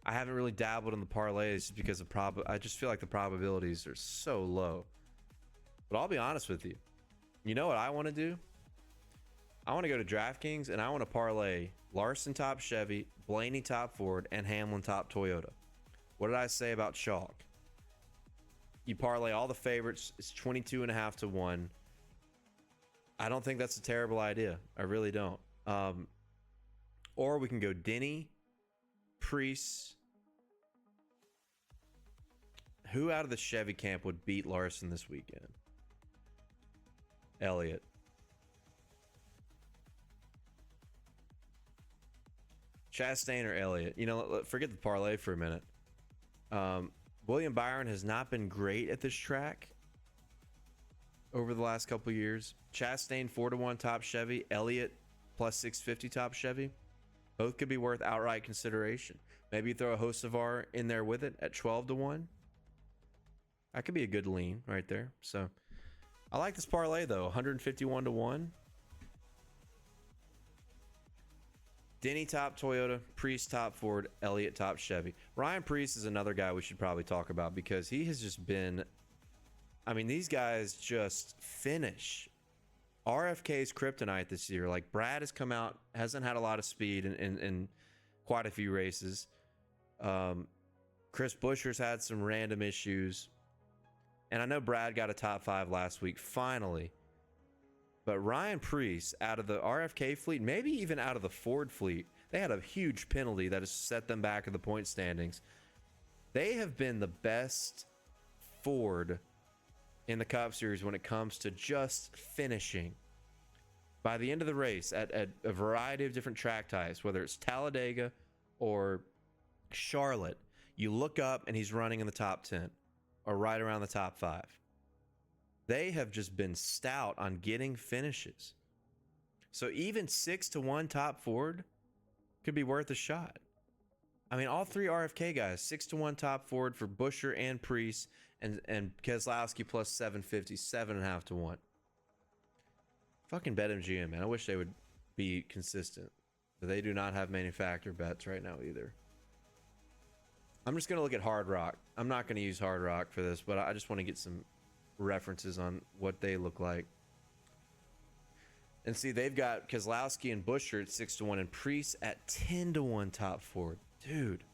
I haven't really dabbled in the parlays because I just feel like the probabilities are so low. But I'll be honest with you. You know what I want to do? I want to go to DraftKings and I want to parlay Larson top Chevy, Blaney top Ford, and Hamlin top Toyota. What did I say about chalk? You parlay all the favorites. It's 22.5-1. I don't think that's a terrible idea. I really don't. Or we can go Denny, Priest. Who out of the Chevy camp would beat Larson this weekend? Elliott. Chastain or Elliott? You know, forget the parlay for a minute. William Byron has not been great at this track over the last couple years. Chastain 4-1 top Chevy, Elliott plus 650 top Chevy. Both could be worth outright consideration. Maybe you throw a Hocevar in there with it at 12-1. That could be a good lean right there. So I like this parlay though, 151-1. Denny top Toyota, Priest top Ford, Elliott top Chevy. Ryan Priest is another guy we should probably talk about, because he has just been, I mean, these guys just finish. RFK's kryptonite this year. Like, Brad has come out, hasn't had a lot of speed in quite a few races. Chris Buescher's had some random issues. And I know Brad got a top 5 last week, finally. But Ryan Preece, out of the RFK fleet, maybe even out of the Ford fleet, they had a huge penalty that has set them back in the point standings. They have been the best Ford in the Cup Series when it comes to just finishing. By the end of the race, at a variety of different track types, whether it's Talladega or Charlotte, you look up and he's running in the top 10 or right around the top 5. They have just been stout on getting finishes. So even 6-1 top Ford could be worth a shot. I mean, all 3 RFK guys, 6-1 top Ford for Buescher and Preece, and Keselowski plus 750, 7.5 to 1. Fucking BetMGM, man. I wish they would be consistent, but they do not have manufacturer bets right now either. I'm just going to look at Hard Rock. I'm not going to use Hard Rock for this, but I just want to get some references on what they look like. And see, they've got Keselowski and Buescher at 6-1 and Preece at 10-1 top Ford. Dude,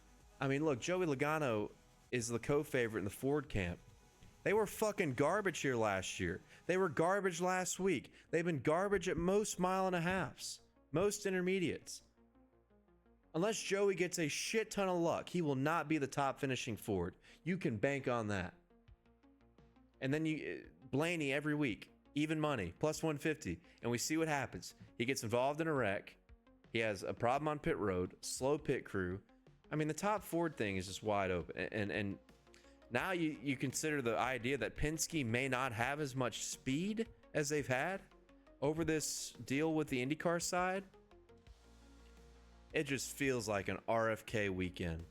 I mean, look, Joey Logano is the co-favorite in the Ford camp. They were fucking garbage here last year. They were garbage last week. They've been garbage at most 1.5 miles, most intermediates. Unless Joey gets a shit ton of luck, he will not be the top finishing Ford. You can bank on that. And then Blaney every week, even money, plus 150. And we see what happens. He gets involved in a wreck. He has a problem on pit road, slow pit crew. I mean, the top Ford thing is just wide open. And now you consider the idea that Penske may not have as much speed as they've had over this deal with the IndyCar side. It just feels like an RFK weekend.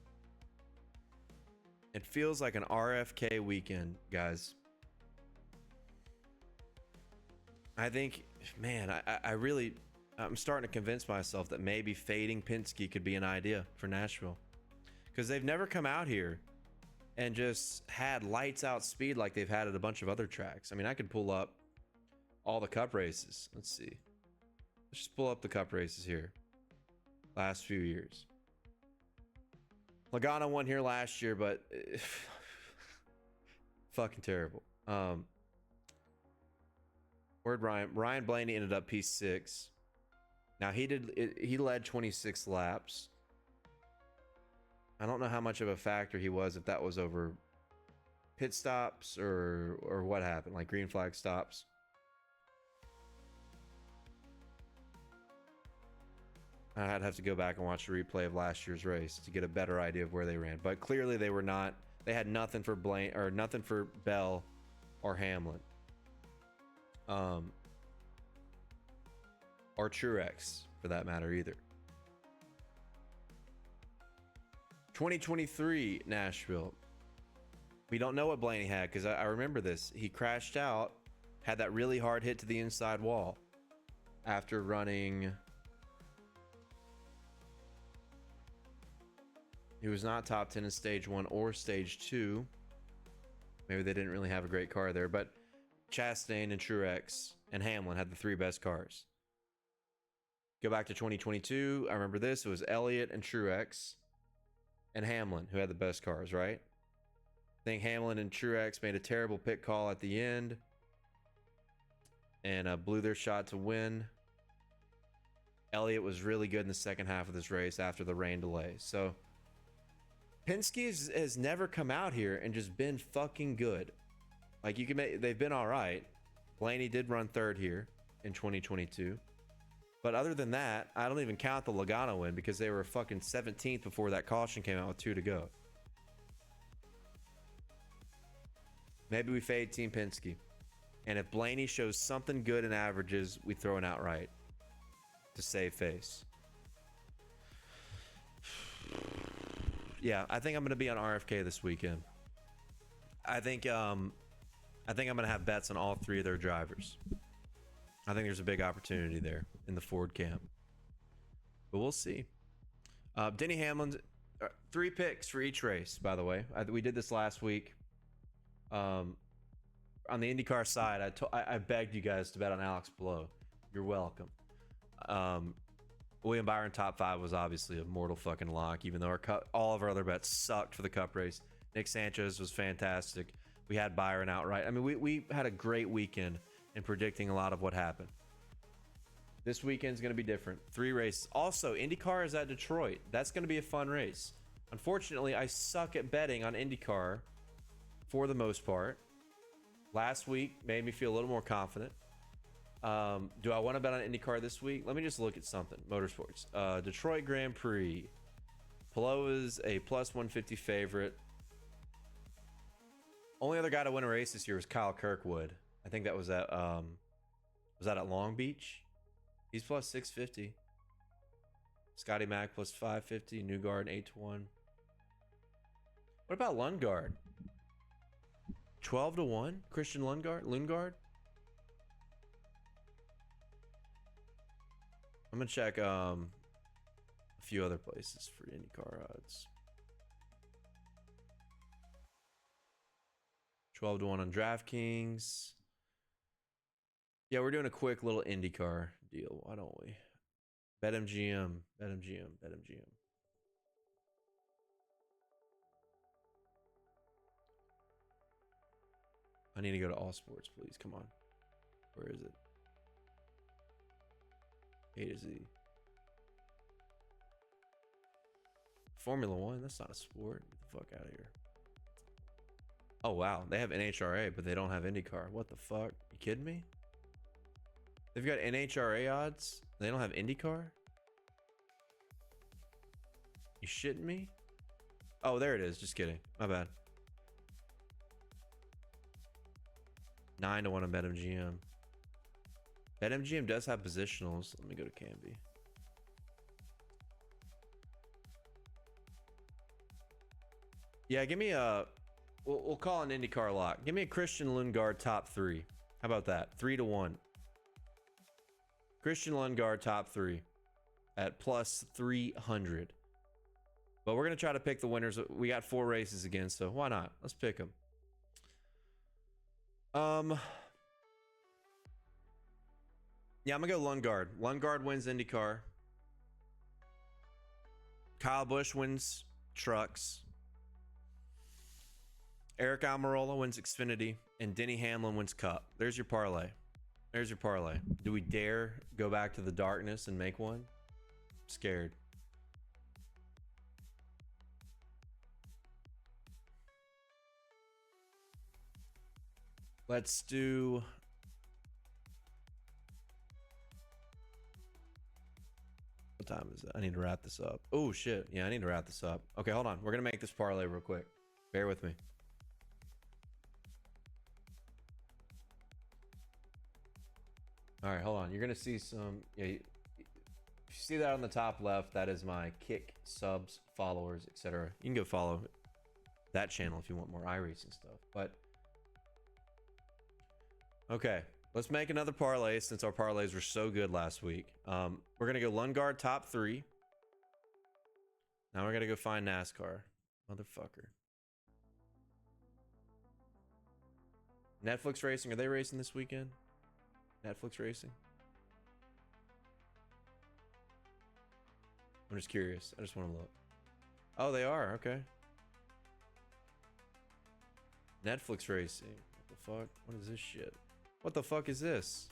It feels like an RFK weekend, guys. I think, man, I'm starting to convince myself that maybe fading Penske could be an idea for Nashville. Because they've never come out here and just had lights out speed like they've had at a bunch of other tracks. I mean, I could pull up all the Cup races. Let's see. Let's just pull up the Cup races here. Last few years. Logano won here last year, but fucking terrible. Where'd Ryan Blaney ended up P6. Now he led 26 laps. I don't know how much of a factor he was, if that was over pit stops or what happened, like green flag stops. I'd have to go back and watch the replay of last year's race to get a better idea of where they ran. But clearly they were not. They had nothing for nothing for Bell or Hamlin. Or Truex, for that matter, either. 2023 Nashville. We don't know what Blaney had, because I remember this. He crashed out, had that really hard hit to the inside wall after running. He was not top 10 in stage 1 or stage 2. Maybe they didn't really have a great car there, but Chastain and Truex and Hamlin had the 3 best cars. Go back to 2022. I remember this. It was Elliott and Truex and Hamlin who had the best cars, right? I think Hamlin and Truex made a terrible pit call at the end and blew their shot to win. Elliott was really good in the second half of this race after the rain delay. So Penske has never come out here and just been fucking good. Like, they've been all right. Blaney did run 3rd here in 2022. But other than that, I don't even count the Logano win because they were fucking 17th before that caution came out with 2 to go. Maybe we fade Team Penske. And if Blaney shows something good in averages, we throw an outright to save face. Yeah, I think I'm going to be on RFK this weekend. I think I'm going to have bets on all 3 of their drivers. I think there's a big opportunity there in the Ford camp. But we'll see. Denny Hamlin's 3 picks for each race, by the way. We did this last week. On the IndyCar side, I begged you guys to bet on Alex Blow. You're welcome. William Byron top 5 was obviously a mortal fucking lock, even though all of our other bets sucked for the Cup race. Nick Sanchez was fantastic. We had Byron outright. I mean, we had a great weekend in predicting a lot of what happened. This weekend's going to be different. 3 races. Also, IndyCar is at Detroit. That's going to be a fun race. Unfortunately, I suck at betting on IndyCar for the most part. Last week made me feel a little more confident. Do I want to bet on IndyCar this week? Let me just look at something. Motorsports. Detroit Grand Prix. Palou is a plus 150 favorite. Only other guy to win a race this year was Kyle Kirkwood. I think that was at Long Beach? He's plus 650. Scotty Mack plus 550. Newgarden 8-1. What about Lundgaard? 12-1. Christian Lundgaard. I'm gonna check a few other places for IndyCar odds. 12-1 on DraftKings. Yeah, we're doing a quick little IndyCar deal. Why don't we? BetMGM. I need to go to All Sports, please. Come on. Where is it? A to Z. Formula One? That's not a sport. Get the fuck out of here. Oh, wow. They have NHRA, but they don't have IndyCar. What the fuck? You kidding me? They've got NHRA odds. They don't have IndyCar? You shitting me? Oh, there it is. Just kidding. My bad. 9-1 on BetMGM. BetMGM does have positionals. Let me go to Canby. Yeah, give me a... We'll call an IndyCar lock. Give me a Christian Lundgaard top 3. How about that? 3-1. Christian Lundgaard top 3 at plus 300. But we're going to try to pick the winners. We got 4 races again, so why not? Let's pick them. Yeah, I'm going to go Lundgaard. Lundgaard wins IndyCar. Kyle Busch wins trucks. Eric Almirola wins Xfinity. And Denny Hamlin wins Cup. There's your parlay. There's your parlay. Do we dare go back to the darkness and make one? I'm scared. Let's do... What time is it? I need to wrap this up. Oh, shit. Yeah, I need to wrap this up. Okay, hold on. We're going to make this parlay real quick. Bear with me. All right, hold on. You're going to see some... Yeah, if you see that on the top left, that is my kick, subs, followers, etc. You can go follow that channel if you want more iRacing stuff. But... Okay, let's make another parlay since our parlays were so good last week. We're going to go Lundgaard top 3. Now we're going to go find NASCAR. Motherfucker. Netflix Racing, are they racing this weekend? Netflix Racing? I'm just curious. I just want to look. Oh, they are. Okay. Netflix Racing. What the fuck? What is this shit? What the fuck is this?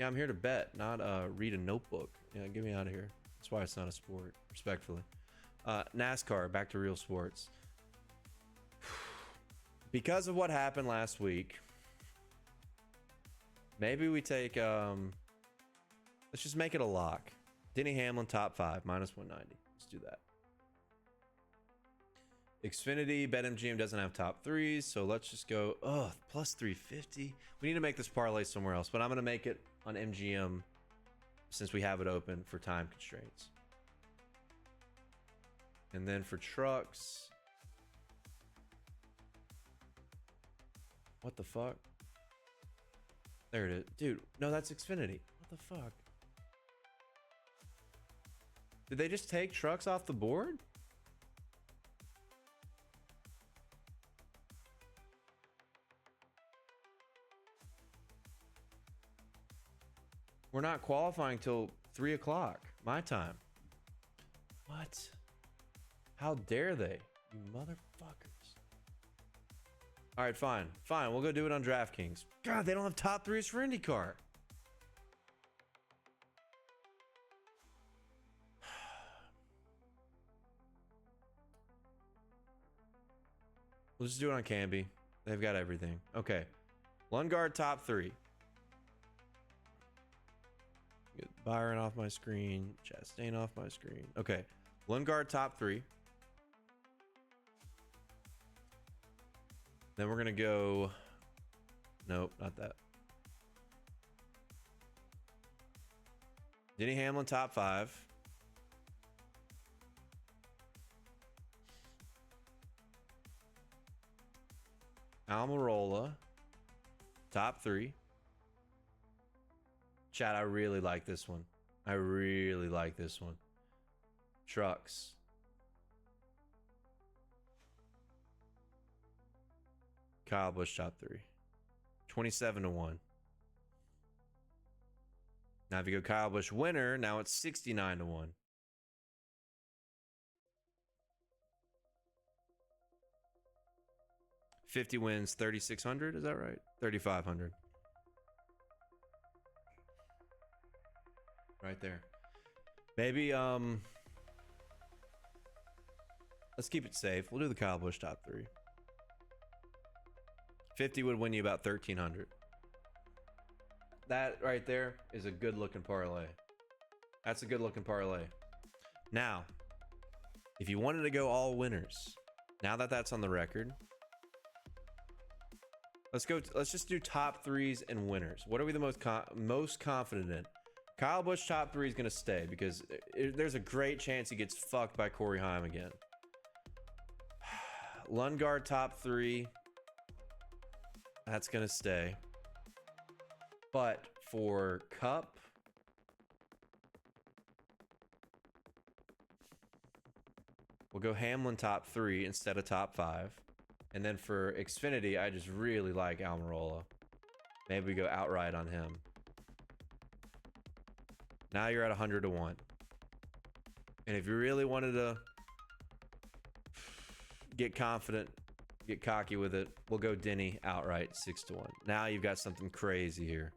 Yeah, I'm here to bet, not read a notebook. Yeah, get me out of here. That's why it's not a sport, respectfully. NASCAR, back to real sports. Because of what happened last week, maybe we take... let's just make it a lock. Denny Hamlin, top 5, minus 190. Let's do that. Xfinity, BetMGM doesn't have top 3s, so let's just go, plus 350. We need to make this parlay somewhere else, but I'm going to make it on MGM since we have it open for time constraints. And then for trucks, what the fuck? There it is. Dude, no, that's Xfinity. What the fuck? Did they just take trucks off the board? We're not qualifying till 3 o'clock my time. What? How dare they? You motherfuckers. All right, fine. Fine, we'll go do it on DraftKings. God, they don't have top threes for IndyCar. We'll just do it on Canby. They've got everything. Okay. Lundgaard top 3. Get Byron off my screen. Chastain off my screen. Okay. Lundgaard top 3. Then we're going to go... Nope, not that. Denny Hamlin top 5. Almirola top 3. Chad, I really like this one. I really like this one. Trucks. Kyle Busch top 3. 27-1. Now if you go Kyle Busch winner, now it's 69-1. $50 wins, 3,600. Is that right? 3,500. Right there. Maybe let's keep it safe. We'll do the Kyle Busch top 3. 50 would win you about 1,300. That right there is a good looking parlay. That's a good looking parlay. Now, if you wanted to go all winners, now that that's on the record, let's just do top 3s and winners. What are we the most confident in? Kyle Busch top 3 is going to stay because there's a great chance he gets fucked by Corey Heim again. Lundgaard top 3. That's going to stay. But for Cup, we'll go Hamlin top 3 instead of top 5. And then for Xfinity, I just really like Almirola. Maybe we go outright on him. Now you're at 100-1. And if you really wanted to get confident, get cocky with it, we'll go Denny outright 6-1. Now you've got something crazy here.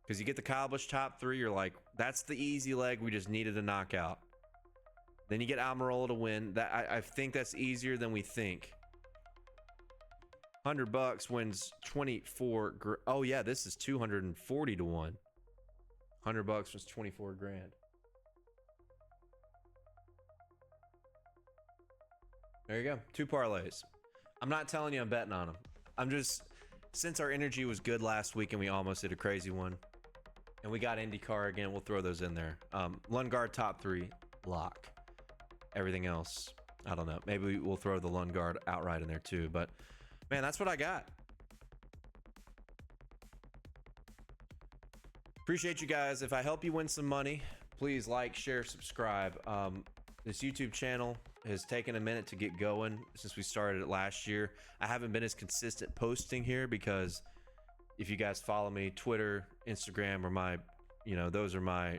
Because you get the Kyle Busch top 3, you're like, that's the easy leg we just needed to knock out. Then you get Almirola to win. I think that's easier than we think. $100 wins 24. Oh yeah, this is 240-1. $100 was 24 grand. There you go. 2 parlays. I'm not telling you I'm betting on them. I'm just, since our energy was good last week and we almost did a crazy one, and we got IndyCar again, we'll throw those in there. Lundgaard top 3, lock. Everything else, I don't know. Maybe we'll throw the Lundgaard outright in there too. But man, that's what I got. Appreciate you guys. If I help you win some money, please like, share, subscribe. This YouTube channel has taken a minute to get going since we started it last year. I haven't been as consistent posting here because if you guys follow me, Twitter, Instagram, or my, those are my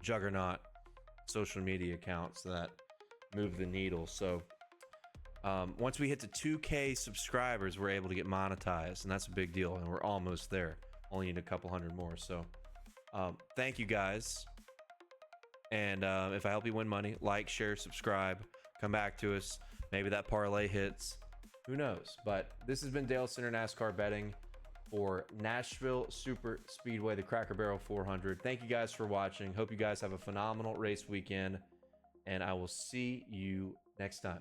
juggernaut social media accounts that move the needle. So once we hit to 2K subscribers, we're able to get monetized, and that's a big deal, and we're almost there. Only need a couple hundred more. So thank you guys. And if I help you win money, like, share, subscribe, come back to us. Maybe that parlay hits. Who knows? But this has been Dale Center NASCAR betting for Nashville Superspeedway, the Cracker Barrel 400. Thank you guys for watching. Hope you guys have a phenomenal race weekend, and I will see you next time.